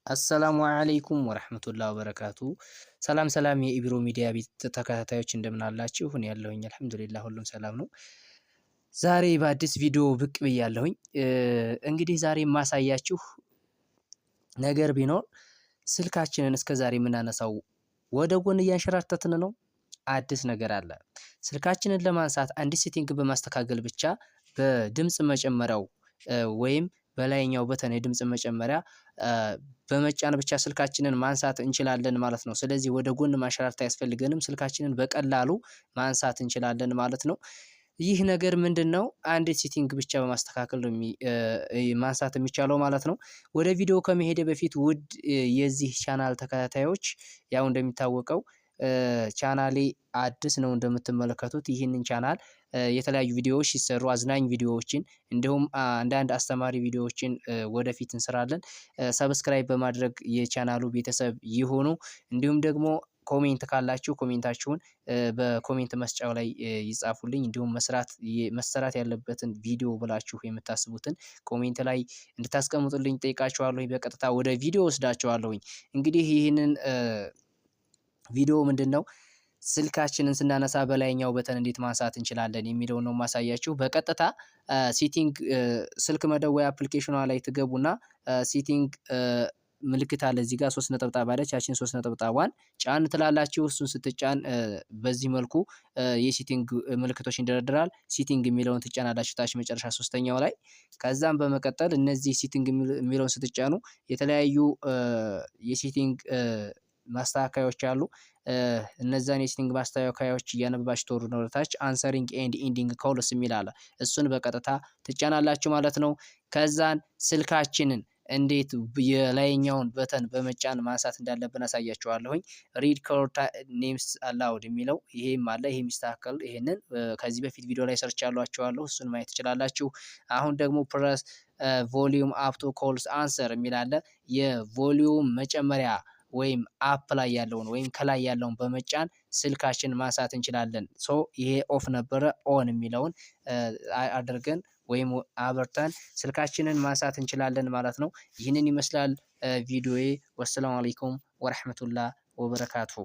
አሰላሙ አለይኩም ወራህመቱላሂ ወበረካቱ። ሰላም ሰላም የኢብሮ ሚዲያ ቤት ተከታታዮች እንደምን አላችሁ? እኔ ያለሁኝ አልሐምዱሊላህ ሁሉም ሰላም ነው። ዛሬ በአዲስ ቪዲዮ ብቅ ብያለሁኝ። እንግዲህ ዛሬ የማሳያችሁ ነገር ቢኖር ስልካችንን እስከዛሬ የምናነሳው ወደ ጎን እያንሸራተትን ነው። አዲስ ነገር አለ። ስልካችንን ለማንሳት አንዲት ሴቲንግ በማስተካከል ብቻ በድምጽ መጨመሪያው ወይም በላይኛው በተን የድምጽ መጨመሪያ በመጫን ብቻ ስልካችንን ማንሳት እንችላለን ማለት ነው። ስለዚህ ወደ ጎን ማንሸራተት አያስፈልገንም። ስልካችንን በቀላሉ ማንሳት እንችላለን ማለት ነው። ይህ ነገር ምንድነው? አንድ ሴቲንግ ብቻ በማስተካከል ነው ማንሳት የሚቻለው ማለት ነው። ወደ ቪዲዮ ከመሄደ በፊት ውድ የዚህ ቻናል ተከታታዮች ያው እንደሚታወቀው ቻናሌ አዲስ ነው እንደምትመለከቱት ይህንን ቻናል የተለያዩ ቪዲዮዎች ሲሰሩ አዝናኝ ቪዲዮዎችን እንዲሁም አንዳንድ አስተማሪ ቪዲዮዎችን ወደፊት እንሰራለን። ሰብስክራይብ በማድረግ የቻናሉ ቤተሰብ ይሁኑ። እንዲሁም ደግሞ ኮሜንት ካላችሁ ኮሜንታችሁን በኮሜንት መስጫው ላይ ይጻፉልኝ። እንዲሁም መሰራት ያለበትን ቪዲዮ ብላችሁ የምታስቡትን ኮሜንት ላይ እንድታስቀምጡልኝ ጠይቃችኋለሁ። በቀጥታ ወደ ቪዲዮ ወስዳችኋለሁኝ። እንግዲህ ይህንን ቪዲዮ ምንድነው ስልካችንን ስናነሳ በላይኛው በተን እንዴት ማንሳት እንችላለን የሚለውን ነው ማሳያችሁ። በቀጥታ ሴቲንግ ስልክ መደወያ አፕሊኬሽኗ ላይ ትገቡና ሴቲንግ ምልክት አለ እዚህ ጋር 3 ነጠብጣብ አለች። ያቺን 3 ነጠብጣቧን ጫን ትላላችሁ። እሱን ስትጫን በዚህ መልኩ የሴቲንግ ምልክቶች ይደረደራል። ሴቲንግ የሚለውን ትጫናላችሁ ታች መጨረሻ ሶስተኛው ላይ። ከዛም በመቀጠል እነዚህ ሴቲንግ የሚለውን ስትጫኑ የተለያዩ የሴቲንግ ማስተካከያዎች አሉ። እነዛን የሴቲንግ ማስተካከያዎች እያነበባችሁ ትወርዱ ነው ወደታች አንሰሪንግ ኤንድ ኢንዲንግ ኮልስ የሚል አለ። እሱን በቀጥታ ትጫናላችሁ ማለት ነው። ከዛን ስልካችንን እንዴት የላይኛውን በተን በመጫን ማንሳት እንዳለብን አሳያችኋለሁኝ። ሪድ ኮል ኔምስ አላውድ የሚለው ይሄም አለ። ይሄ የሚስተካከል ይሄንን ከዚህ በፊት ቪዲዮ ላይ ሰርች ያሏችኋለሁ እሱን ማየት ትችላላችሁ። አሁን ደግሞ ፕረስ ቮሊዩም አፕ ቱ ኮልስ አንሰር የሚል አለ። የቮሊዩም መጨመሪያ ወይም አፕ ላይ ያለውን ወይም ከላይ ያለውን በመጫን ስልካችን ማንሳት እንችላለን። ይሄ ኦፍ ነበረ ኦን የሚለውን አድርገን ወይም አበርተን ስልካችንን ማንሳት እንችላለን ማለት ነው። ይህንን ይመስላል ቪዲዮዬ። ወሰላሙ አለይኩም ወራህመቱላህ ወበረካቱሁ።